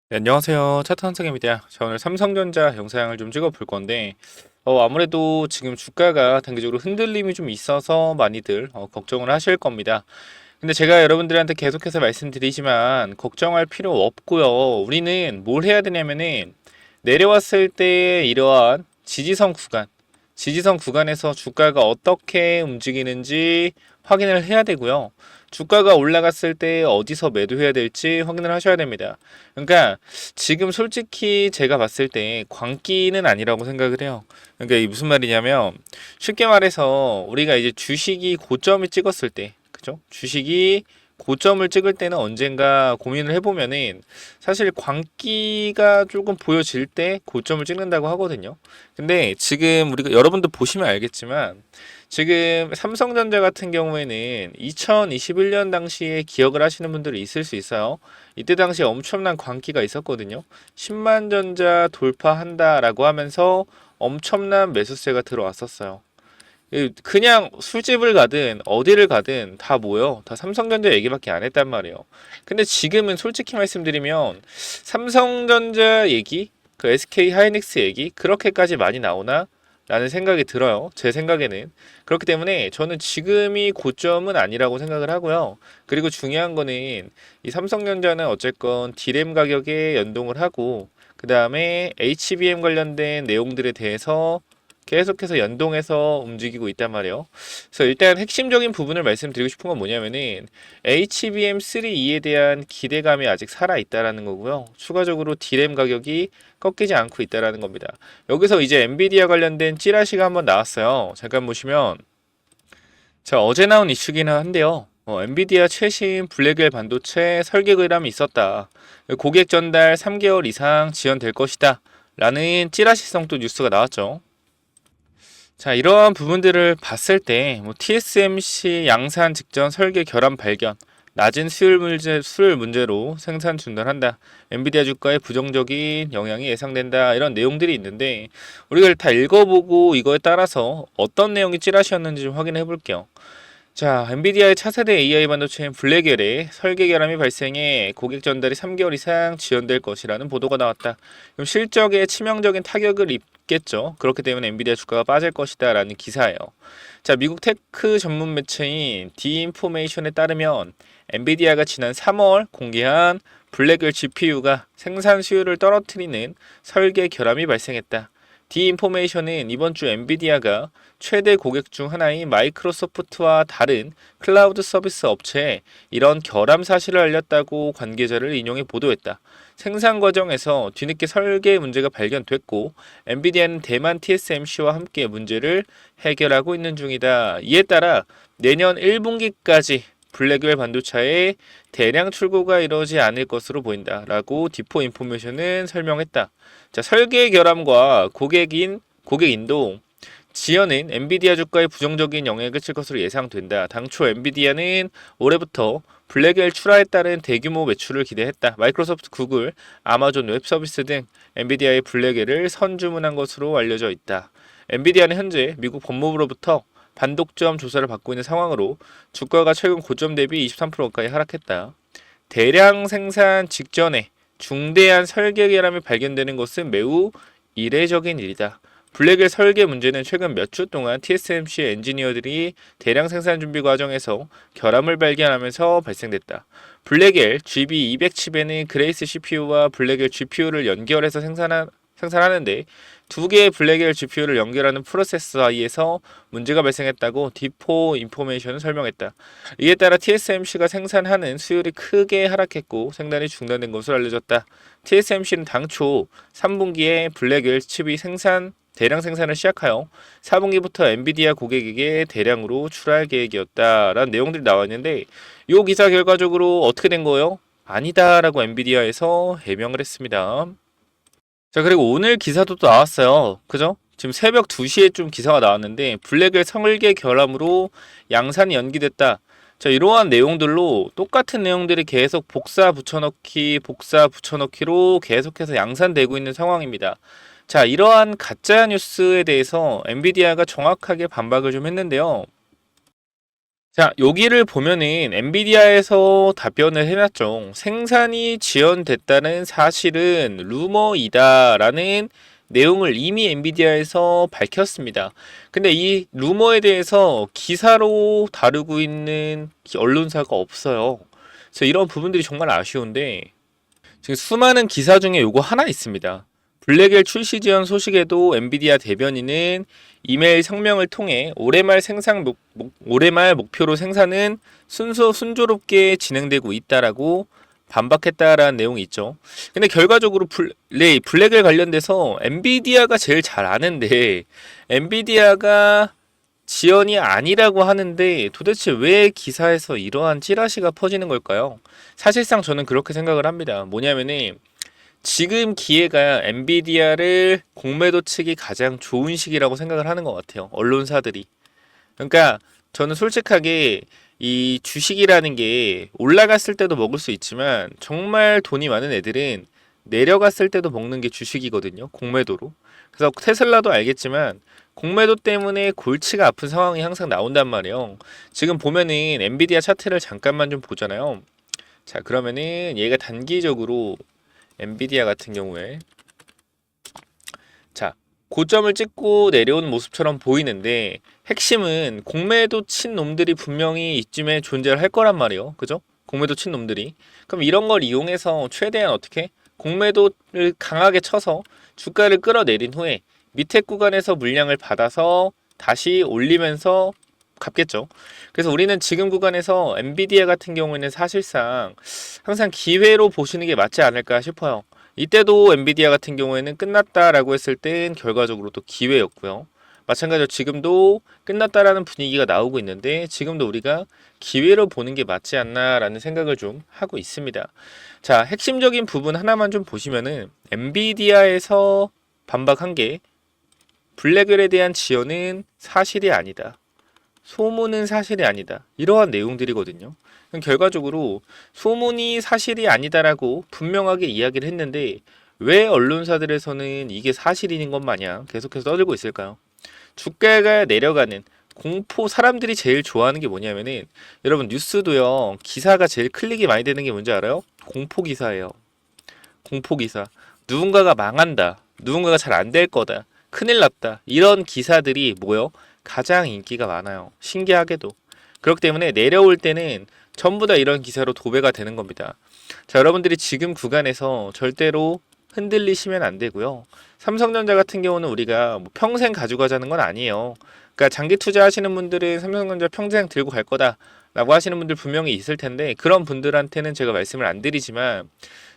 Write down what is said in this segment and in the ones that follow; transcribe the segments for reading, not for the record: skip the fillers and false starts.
네, 안녕하세요. 차트한승입니다. 자, 오늘 삼성전자 영상을 좀 찍어 볼 건데, 아무래도 지금 주가가 단기적으로 흔들림이 좀 있어서 많이들 걱정을 하실 겁니다. 근데 제가 여러분들한테 계속해서 말씀드리지만, 걱정할 필요 없고요. 우리는 뭘 해야 되냐면은, 내려왔을 때 이러한 지지선 구간에서 주가가 어떻게 움직이는지 확인을 해야 되고요. 주가가 올라갔을 때 어디서 매도해야 될지 확인을 하셔야 됩니다. 그러니까 지금 솔직히 제가 봤을 때 광기는 아니라고 생각을 해요. 그러니까 이게 무슨 말이냐면 쉽게 말해서 우리가 이제 주식이 고점을 찍었을 때, 그죠? 주식이 고점을 찍을 때는 언젠가 고민을 해보면은 사실 광기가 조금 보여질 때 고점을 찍는다고 하거든요. 근데 지금 우리가 여러분도 보시면 알겠지만 지금 삼성전자 같은 경우에는 2021년 당시에 기억을 하시는 분들이 있을 수 있어요. 이때 당시에 엄청난 광기가 있었거든요. 10만 전자 돌파한다라고 하면서 엄청난 매수세가 들어왔었어요. 그냥 술집을 가든 어디를 가든 다 모여 다 삼성전자 얘기밖에 안 했단 말이에요. 근데 지금은 솔직히 말씀드리면 삼성전자 얘기, 그 SK 하이닉스 얘기 그렇게까지 많이 나오나? 라는 생각이 들어요. 제 생각에는. 그렇기 때문에 저는 지금이 고점은 아니라고 생각을 하고요. 그리고 중요한 거는 이 삼성전자는 어쨌건 D램 가격에 연동을 하고 그 다음에 HBM 관련된 내용들에 대해서 계속해서 연동해서 움직이고 있단 말이에요. 그래서 일단 핵심적인 부분을 말씀드리고 싶은 건 뭐냐면은 HBM3E에 대한 기대감이 아직 살아 있다라는 거고요. 추가적으로 D램 가격이 꺾이지 않고 있다라는 겁니다. 여기서 이제 엔비디아 관련된 찌라시가 한번 나왔어요. 잠깐 보시면 자, 어제 나온 이슈기는 한데요. 엔비디아 최신 블랙웰 반도체 설계 결함이 있었다. 고객 전달 3개월 이상 지연될 것이다. 라는 찌라시성 또 뉴스가 나왔죠. 자, 이러한 부분들을 봤을 때, TSMC 양산 직전 설계 결함 발견, 낮은 수율 문제로 생산 중단한다. 엔비디아 주가에 부정적인 영향이 예상된다. 이런 내용들이 있는데, 우리가 다 읽어보고 이거에 따라서 어떤 내용이 찌라시였는지 좀 확인해 볼게요. 자, 엔비디아의 차세대 AI 반도체인 블랙웰에 설계 결함이 발생해 고객 전달이 3개월 이상 지연될 것이라는 보도가 나왔다. 그럼 실적에 치명적인 타격을 입겠죠. 그렇기 때문에 엔비디아 주가가 빠질 것이다 라는 기사예요. 자, 미국 테크 전문 매체인 디인포메이션에 따르면 엔비디아가 지난 3월 공개한 블랙웰 GPU가 생산 수율을 떨어뜨리는 설계 결함이 발생했다. 디인포메이션은 이번 주 엔비디아가 최대 고객 중 하나인 마이크로소프트와 다른 클라우드 서비스 업체에 이런 결함 사실을 알렸다고 관계자를 인용해 보도했다. 생산 과정에서 뒤늦게 설계 문제가 발견됐고 엔비디아는 대만 TSMC와 함께 문제를 해결하고 있는 중이다. 이에 따라 내년 1분기까지 블랙웰 반도체의 대량 출고가 이루어지지 않을 것으로 보인다라고 디포 인포메이션은 설명했다. 자, 설계 결함과 고객 인도 지연은 엔비디아 주가에 부정적인 영향을 끼칠 것으로 예상된다. 당초 엔비디아는 올해부터 블랙웰 출하에 따른 대규모 매출을 기대했다. 마이크로소프트, 구글, 아마존 웹 서비스 등 엔비디아의 블랙웰을 선주문한 것으로 알려져 있다. 엔비디아는 현재 미국 법무부로부터 반독점 조사를 받고 있는 상황으로 주가가 최근 고점 대비 23% 가까이 하락했다. 대량 생산 직전에 중대한 설계 결함이 발견되는 것은 매우 이례적인 일이다. 블랙웰 설계 문제는 최근 몇 주 동안 TSMC 엔지니어들이 대량 생산 준비 과정에서 결함을 발견하면서 발생됐다. 블랙웰 GB200 칩에는 그레이스 CPU와 블랙웰 GPU를 연결해서 생산하는데 두 개의 블랙웰 GPU를 연결하는 프로세서 사이에서 문제가 발생했다고 디포 인포메이션은 설명했다. 이에 따라 TSMC가 생산하는 수율이 크게 하락했고 생산이 중단된 것으로 알려졌다. TSMC는 당초 3분기에 블랙웰 칩이 대량 생산을 시작하여 4분기부터 엔비디아 고객에게 대량으로 출하할 계획이었다라는 내용들이 나와 있는데 이 기사 결과적으로 어떻게 된 거예요? 아니다라고 엔비디아에서 해명을 했습니다. 자, 그리고 오늘 기사도 또 나왔어요. 그죠? 지금 새벽 2시에 좀 기사가 나왔는데 블랙웰 설계 결함으로 양산이 연기됐다. 자, 이러한 내용들로 똑같은 내용들이 계속 복사 붙여넣기로 계속해서 양산되고 있는 상황입니다. 자, 이러한 가짜 뉴스에 대해서 엔비디아가 정확하게 반박을 좀 했는데요. 자, 여기를 보면은 엔비디아에서 답변을 해놨죠. 생산이 지연됐다는 사실은 루머이다라는 내용을 이미 엔비디아에서 밝혔습니다. 근데 이 루머에 대해서 기사로 다루고 있는 언론사가 없어요. 그래서 이런 부분들이 정말 아쉬운데 지금 수많은 기사 중에 요거 하나 있습니다. 블랙엘 출시 지연 소식에도 엔비디아 대변인은 이메일 성명을 통해 올해 말 목표로 생산은 순조롭게 진행되고 있다라고 반박했다라는 내용이 있죠. 근데 결과적으로 블랙엘 관련돼서 엔비디아가 제일 잘 아는데 엔비디아가 지연이 아니라고 하는데 도대체 왜 기사에서 이러한 찌라시가 퍼지는 걸까요? 사실상 저는 그렇게 생각을 합니다. 뭐냐면은 지금 기회가 엔비디아를 공매도 치기 가장 좋은 시기라고 생각을 하는 것 같아요. 언론사들이. 그러니까 저는 솔직하게 이 주식이라는 게 올라갔을 때도 먹을 수 있지만 정말 돈이 많은 애들은 내려갔을 때도 먹는 게 주식이거든요. 공매도로. 그래서 테슬라도 알겠지만 공매도 때문에 골치가 아픈 상황이 항상 나온단 말이에요. 지금 보면은 엔비디아 차트를 잠깐만 좀 보잖아요. 자, 그러면은 얘가 단기적으로 엔비디아 같은 경우에 자, 고점을 찍고 내려오는 모습처럼 보이는데 핵심은 공매도 친 놈들이 분명히 이쯤에 존재를 할 거란 말이에요. 그죠? 공매도 친 놈들이. 그럼 이런 걸 이용해서 최대한 어떻게 공매도를 강하게 쳐서 주가를 끌어내린 후에 밑에 구간에서 물량을 받아서 다시 올리면서 갚겠죠. 그래서 우리는 지금 구간에서 엔비디아 같은 경우에는 사실상 항상 기회로 보시는 게 맞지 않을까 싶어요. 이때도 엔비디아 같은 경우에는 끝났다라고 했을 땐 결과적으로 또 기회였고요. 마찬가지로 지금도 끝났다라는 분위기가 나오고 있는데 지금도 우리가 기회로 보는 게 맞지 않나라는 생각을 좀 하고 있습니다. 자, 핵심적인 부분 하나만 좀 보시면은 엔비디아에서 반박한 게 블랙웰에 대한 지연은 사실이 아니다. 소문은 사실이 아니다. 이러한 내용들이거든요. 결과적으로 소문이 사실이 아니다라고 분명하게 이야기를 했는데 왜 언론사들에서는 이게 사실인 것 마냥 계속해서 떠들고 있을까요? 주가가 내려가는 공포, 사람들이 제일 좋아하는 게 뭐냐면은 여러분 뉴스도요, 기사가 제일 클릭이 많이 되는 게 뭔지 알아요? 공포 기사예요. 공포 기사. 누군가가 망한다. 누군가가 잘 안 될 거다. 큰일 났다. 이런 기사들이 뭐요? 가장 인기가 많아요. 신기하게도. 그렇기 때문에 내려올 때는 전부 다 이런 기사로 도배가 되는 겁니다. 자, 여러분들이 지금 구간에서 절대로 흔들리시면 안 되고요. 삼성전자 같은 경우는 우리가 뭐 평생 가지고 가자는 건 아니에요. 그러니까 장기 투자하시는 분들은 삼성전자 평생 들고 갈 거다 라고 하시는 분들 분명히 있을 텐데 그런 분들한테는 제가 말씀을 안 드리지만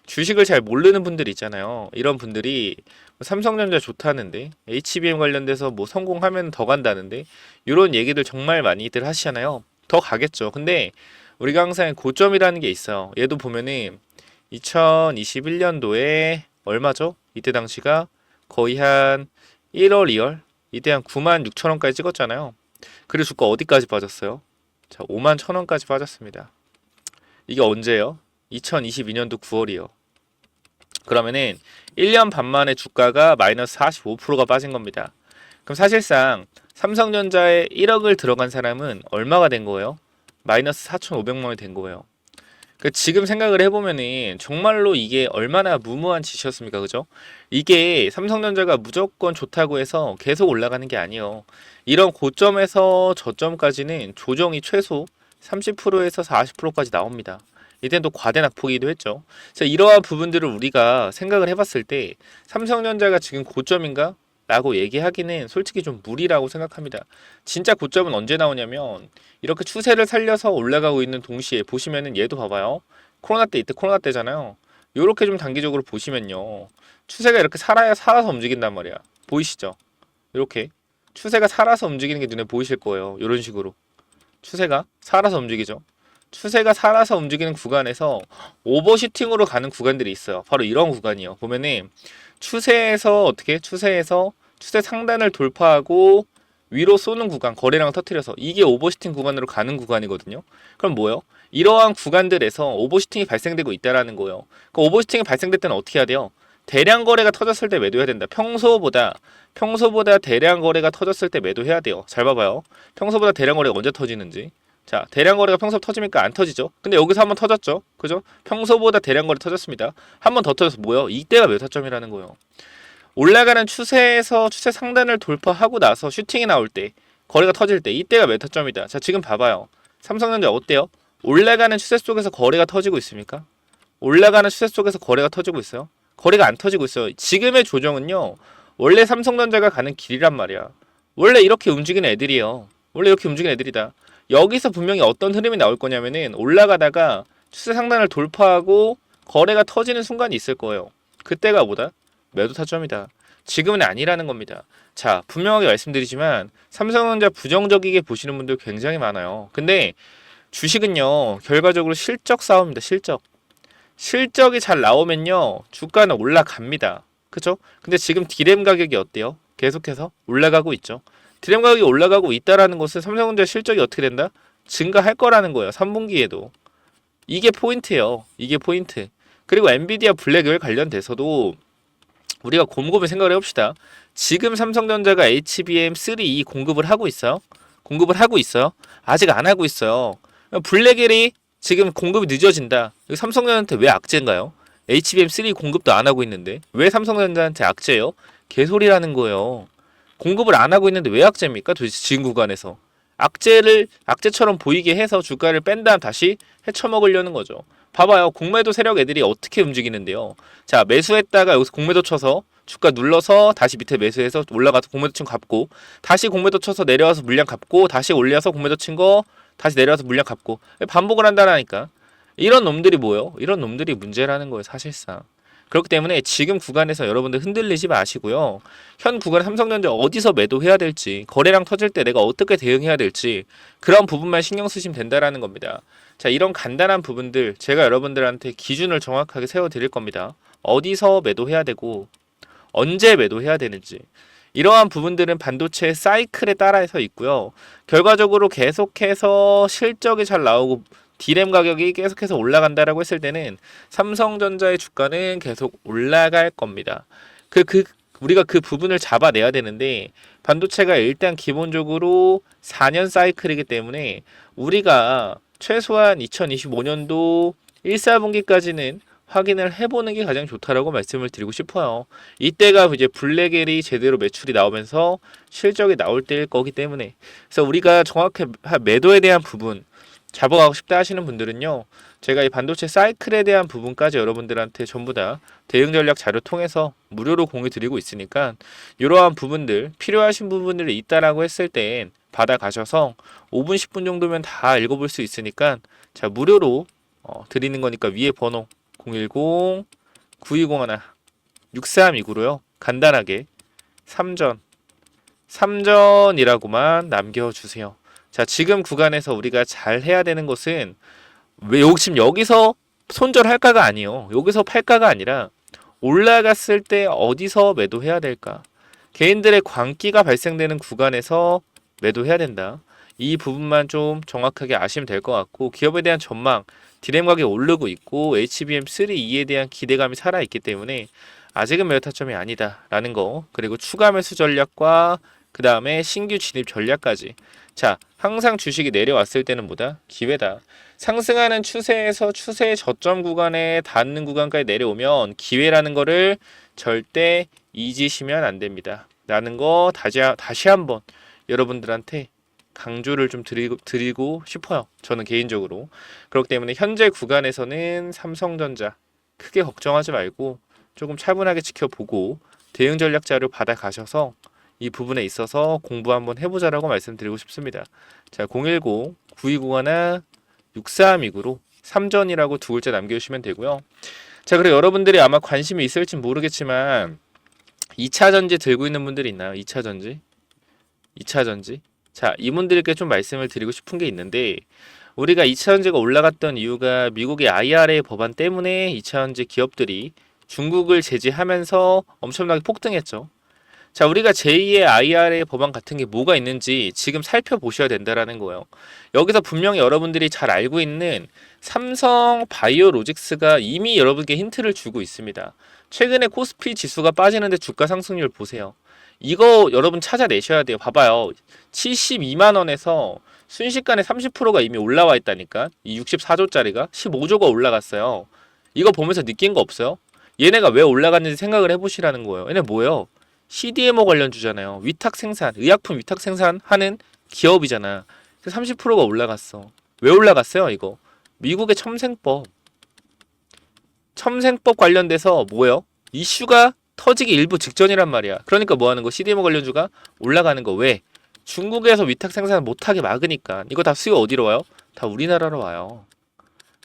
주식을 잘 모르는 분들 있잖아요. 이런 분들이 삼성전자 좋다는데 HBM 관련돼서 뭐 성공하면 더 간다는데 이런 얘기들 정말 많이들 하시잖아요. 더 가겠죠. 근데 우리가 항상 고점이라는 게 있어요. 얘도 보면은 2021년도에 얼마죠? 이때 당시가 거의 한 1월, 2월? 이때 한 96,000원까지 찍었잖아요. 그리고 주가 어디까지 빠졌어요? 자, 51,000원까지 빠졌습니다. 이게 언제예요? 2022년도 9월이요. 그러면은 1년 반 만에 주가가 마이너스 45%가 빠진 겁니다. 그럼 사실상 삼성전자에 1억을 들어간 사람은 얼마가 된 거예요? 마이너스 4,500만 원이 된 거예요. 그 지금 생각을 해보면은 정말로 이게 얼마나 무모한 짓이었습니까, 그죠? 이게 삼성전자가 무조건 좋다고 해서 계속 올라가는 게 아니에요. 이런 고점에서 저점까지는 조정이 최소 30%에서 40%까지 나옵니다. 이때는 또 과대 낙폭이기도 했죠. 그래서 이러한 부분들을 우리가 생각을 해봤을 때 삼성전자가 지금 고점인가? 라고 얘기하기는 솔직히 좀 무리라고 생각합니다. 진짜 고점은 언제 나오냐면 이렇게 추세를 살려서 올라가고 있는 동시에 보시면은 얘도 봐봐요. 코로나 때 이때 코로나 때잖아요. 요렇게 좀 단기적으로 보시면요. 추세가 이렇게 살아서 움직인단 말이야. 보이시죠? 이렇게 추세가 살아서 움직이는 게 눈에 보이실 거예요. 이런 식으로 추세가 살아서 움직이죠. 추세가 살아서 움직이는 구간에서 오버슈팅으로 가는 구간들이 있어요. 바로 이런 구간이요. 보면은 추세에서 어떻게 추세에서 추세 상단을 돌파하고 위로 쏘는 구간, 거래량을 터뜨려서 이게 오버슈팅 구간으로 가는 구간이거든요. 그럼 뭐요? 이러한 구간들에서 오버슈팅이 발생되고 있다라는 거예요. 그 오버슈팅이 발생될 때는 어떻게 해야 돼요? 대량 거래가 터졌을 때 매도해야 된다. 평소보다 대량 거래가 터졌을 때 매도해야 돼요. 잘 봐봐요. 평소보다 대량 거래가 언제 터지는지. 자, 대량 거래가 평소 터집니까? 안 터지죠. 근데 여기서 한번 터졌죠. 그죠? 평소보다 대량 거래 터졌습니다. 한 번 더 터져서 뭐요? 이때가 몇 타점이라는 거예요. 올라가는 추세에서 추세 상단을 돌파하고 나서 슈팅이 나올 때, 거래가 터질 때 이때가 몇 타점이다. 자, 지금 봐봐요. 삼성전자 어때요? 올라가는 추세 속에서 거래가 터지고 있습니까? 올라가는 추세 속에서 거래가 터지고 있어요? 거래가 안 터지고 있어요. 지금의 조정은요, 원래 삼성전자가 가는 길이란 말이야. 원래 이렇게 움직이는 애들이에요. 원래 이렇게 움직이는 애들이다. 여기서 분명히 어떤 흐름이 나올 거냐면은 올라가다가 추세 상단을 돌파하고 거래가 터지는 순간이 있을 거예요. 그때가 뭐다? 매도 타점이다. 지금은 아니라는 겁니다. 자, 분명하게 말씀드리지만 삼성전자 부정적이게 보시는 분들 굉장히 많아요. 근데 주식은요, 결과적으로 실적 싸움입니다. 실적이 잘 나오면요, 주가는 올라갑니다. 그쵸? 근데 지금 디램 가격이 어때요? 계속해서 올라가고 있죠. 디램 가격이 올라가고 있다라는 것은 삼성전자 실적이 어떻게 된다? 증가할 거라는 거예요. 3분기에도. 이게 포인트예요. 이게 포인트. 그리고 엔비디아 블랙을 관련돼서도 우리가 곰곰이 생각을 해봅시다. 지금 삼성전자가 HBM3E 공급을 하고 있어요? 공급을 하고 있어요? 아직 안 하고 있어요. 블랙엘이 지금 공급이 늦어진다. 삼성전자한테 왜 악재인가요? HBM3 공급도 안 하고 있는데 왜 삼성전자한테 악재예요? 개소리라는 거예요. 공급을 안 하고 있는데 왜 악재입니까? 도대체 지금 구간에서 악재처럼 보이게 해서 주가를 뺀 다음 다시 헤쳐먹으려는 거죠. 봐봐요. 공매도 세력 애들이 어떻게 움직이는데요. 자, 매수했다가 여기서 공매도 쳐서 주가 눌러서 다시 밑에 매수해서 올라가서 공매도 친 거 갚고, 다시 공매도 쳐서 내려와서 물량 갚고, 다시 올려서 공매도 친 거 다시 내려와서 물량 갚고, 반복을 한다라니까. 이런 놈들이 뭐예요? 이런 놈들이 문제라는 거예요, 사실상. 그렇기 때문에 지금 구간에서 여러분들 흔들리지 마시고요. 현 구간 삼성전자 어디서 매도해야 될지, 거래량 터질 때 내가 어떻게 대응해야 될지, 그런 부분만 신경 쓰시면 된다라는 겁니다. 자, 이런 간단한 부분들 제가 여러분들한테 기준을 정확하게 세워드릴 겁니다. 어디서 매도해야 되고 언제 매도해야 되는지, 이러한 부분들은 반도체 사이클에 따라서 있고요. 결과적으로 계속해서 실적이 잘 나오고 디램 가격이 계속해서 올라간다라고 했을 때는 삼성전자의 주가는 계속 올라갈 겁니다. 우리가 그 부분을 잡아내야 되는데, 반도체가 일단 기본적으로 4년 사이클이기 때문에 우리가 최소한 2025년도 1, 4분기까지는 확인을 해보는 게 가장 좋다라고 말씀을 드리고 싶어요. 이때가 이제 블랙엘이 제대로 매출이 나오면서 실적이 나올 때일 거기 때문에, 그래서 우리가 정확히 매도에 대한 부분 잡아가고 싶다 하시는 분들은요, 제가 이 반도체 사이클에 대한 부분까지 여러분들한테 전부 다 대응 전략 자료 통해서 무료로 공유 드리고 있으니까, 이러한 부분들 필요하신 부분들이 있다라고 했을 땐 받아가셔서 5분 10분 정도면 다 읽어볼 수 있으니까, 자, 무료로 드리는 거니까 위에 번호 010-9201-6329로요 간단하게 3전이라고만 남겨주세요. 자, 지금 구간에서 우리가 잘 해야 되는 것은, 왜 지금 여기서 손절할까가 아니에요. 여기서 팔까가 아니라 올라갔을 때 어디서 매도해야 될까? 개인들의 광기가 발생되는 구간에서 매도해야 된다. 이 부분만 좀 정확하게 아시면 될 것 같고, 기업에 대한 전망, 디램 가격이 오르고 있고 HBM3E에 대한 기대감이 살아있기 때문에 아직은 매도 타점이 아니다 라는 거, 그리고 추가 매수 전략과 그 다음에 신규 진입 전략까지. 자, 항상 주식이 내려왔을 때는 뭐다? 기회다. 상승하는 추세에서 추세의 저점 구간에 닿는 구간까지 내려오면 기회라는 거를 절대 잊으시면 안 됩니다 라는 거 다시 한번 여러분들한테 강조를 좀 드리고 싶어요. 저는 개인적으로. 그렇기 때문에 현재 구간에서는 삼성전자 크게 걱정하지 말고 조금 차분하게 지켜보고 대응 전략 자료 받아가셔서 이 부분에 있어서 공부 한번 해보자라고 말씀드리고 싶습니다. 자, 010-9201-6329로 3전이라고 두 글자 남겨주시면 되고요. 자, 그리고 여러분들이 아마 관심이 있을지 모르겠지만 2차전지 들고 있는 분들이 있나요? 2차전지? 자, 이분들께 좀 말씀을 드리고 싶은 게 있는데, 우리가 2차전지가 올라갔던 이유가 미국의 IRA 법안 때문에 2차전지 기업들이 중국을 제지하면서 엄청나게 폭등했죠. 자, 우리가 제2의 IRA 법안 같은 게 뭐가 있는지 지금 살펴보셔야 된다라는 거예요. 여기서 분명히 여러분들이 잘 알고 있는 삼성 바이오로직스가 이미 여러분께 힌트를 주고 있습니다. 최근에 코스피 지수가 빠지는데 주가 상승률 보세요. 이거 여러분 찾아내셔야 돼요. 봐봐요. 72만 원에서 순식간에 30%가 이미 올라와 있다니까. 이 64조짜리가 15조가 올라갔어요. 이거 보면서 느낀 거 없어요? 얘네가 왜 올라갔는지 생각을 해보시라는 거예요. 얘네 뭐예요? CDMO 관련주잖아요. 위탁 생산, 의약품 위탁 생산하는 기업이잖아. 30%가 올라갔어. 왜 올라갔어요, 이거? 미국의 첨생법 관련돼서 뭐예요? 이슈가 터지기 일부 직전이란 말이야. 그러니까 뭐 하는 거? CDMO 관련주가 올라가는 거. 왜? 중국에서 위탁 생산 못하게 막으니까. 이거 다 수요 어디로 와요? 다 우리나라로 와요.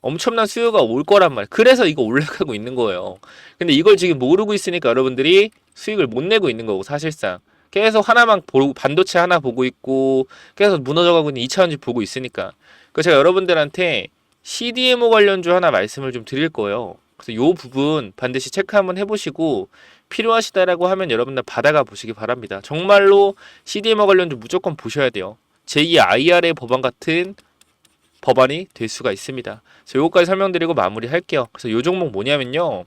엄청난 수요가 올 거란 말이야. 그래서 이거 올라가고 있는 거예요. 근데 이걸 지금 모르고 있으니까 여러분들이 수익을 못 내고 있는 거고, 사실상. 계속 하나만 보고, 반도체 하나 보고 있고, 계속 무너져가고 있는 2차전지 보고 있으니까. 그래서 제가 여러분들한테 CDMO 관련주 하나 말씀을 좀 드릴 거예요. 그래서 이 부분 반드시 체크 한번 해보시고, 필요하시다라고 하면 여러분들 받아가 보시기 바랍니다. 정말로 CDMO 관련주 무조건 보셔야 돼요. 제2 IRA 법안 같은 법안이 될 수가 있습니다. 그래서 요거까지 설명드리고 마무리할게요. 그래서 요 종목 뭐냐면요.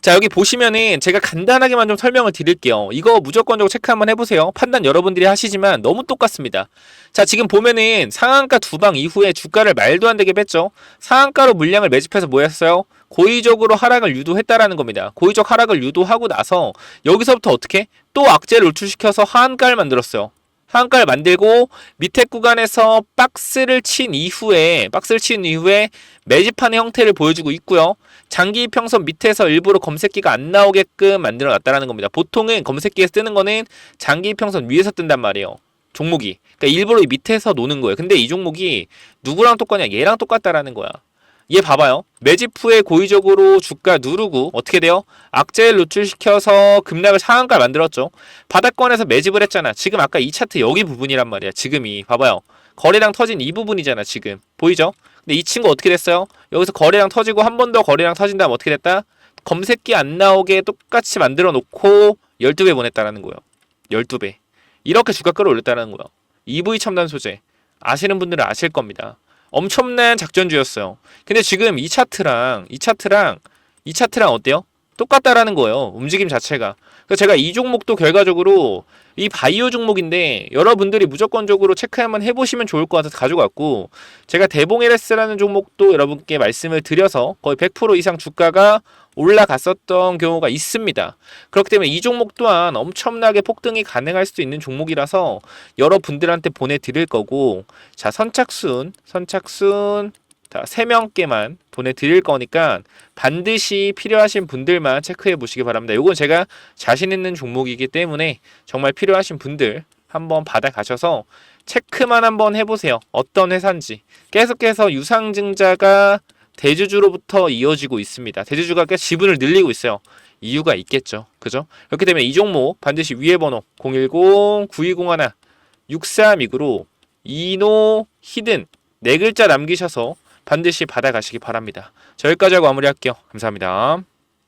자, 여기 보시면은 제가 간단하게만 좀 설명을 드릴게요. 이거 무조건적으로 체크 한번 해보세요. 판단 여러분들이 하시지만 너무 똑같습니다. 자, 지금 보면은 상한가 두 방 이후에 주가를 말도 안 되게 뺐죠. 상한가로 물량을 매집해서 뭐 했어요? 고의적으로 하락을 유도했다라는 겁니다. 고의적 하락을 유도하고 나서 여기서부터 어떻게? 또 악재를 노출시켜서 하한가를 만들었어요. 하한가를 만들고 밑에 구간에서 박스를 친 이후에 매집하는 형태를 보여주고 있고요. 장기 이평선 밑에서 일부러 검색기가 안 나오게끔 만들어 놨다는 겁니다. 보통은 검색기에서 뜨는 거는 장기 이평선 위에서 뜬단 말이에요. 종목이. 그러니까 일부러 밑에서 노는 거예요. 근데 이 종목이 누구랑 똑같냐? 얘랑 똑같다라는 거야. 얘 봐봐요. 매집 후에 고의적으로 주가 누르고 어떻게 돼요? 악재를 노출시켜서 급락을 상한가를 만들었죠. 바닥권에서 매집을 했잖아. 지금 아까 이 차트 여기 부분이란 말이야. 지금이 봐봐요. 거래량 터진 이 부분이잖아. 지금 보이죠? 근데 이 친구 어떻게 됐어요? 여기서 거래량 터지고 한 번 더 거래량 터진 다음 어떻게 됐다? 검색기 안 나오게 똑같이 만들어 놓고 12배 보냈다라는 거예요. 12배. 이렇게 주가 끌어올렸다는 거예요. EV 첨단 소재 아시는 분들은 아실 겁니다. 엄청난 작전주였어요. 근데 지금 이 차트랑 어때요? 똑같다라는 거예요. 움직임 자체가. 그래서 제가 이 종목도 결과적으로 이 바이오 종목인데 여러분들이 무조건적으로 체크 한번 해보시면 좋을 것 같아서 가져갔고, 제가 대봉 LS라는 종목도 여러분께 말씀을 드려서 거의 100% 이상 주가가 올라갔었던 경우가 있습니다. 그렇기 때문에 이 종목 또한 엄청나게 폭등이 가능할 수도 있는 종목이라서 여러분들한테 보내드릴 거고, 자, 선착순 자, 3명께만 보내드릴 거니까 반드시 필요하신 분들만 체크해 보시기 바랍니다. 이건 제가 자신 있는 종목이기 때문에 정말 필요하신 분들 한번 받아가셔서 체크만 한번 해보세요. 어떤 회사인지. 계속해서 유상증자가 대주주로부터 이어지고 있습니다. 대주주가 계속 지분을 늘리고 있어요. 이유가 있겠죠. 그죠? 그렇기 때문에 이 종목 반드시 위에 번호 010-9201-6329로 이노 히든 4글자 남기셔서 반드시 받아가시기 바랍니다. 저 여기까지 하고 마무리할게요. 감사합니다.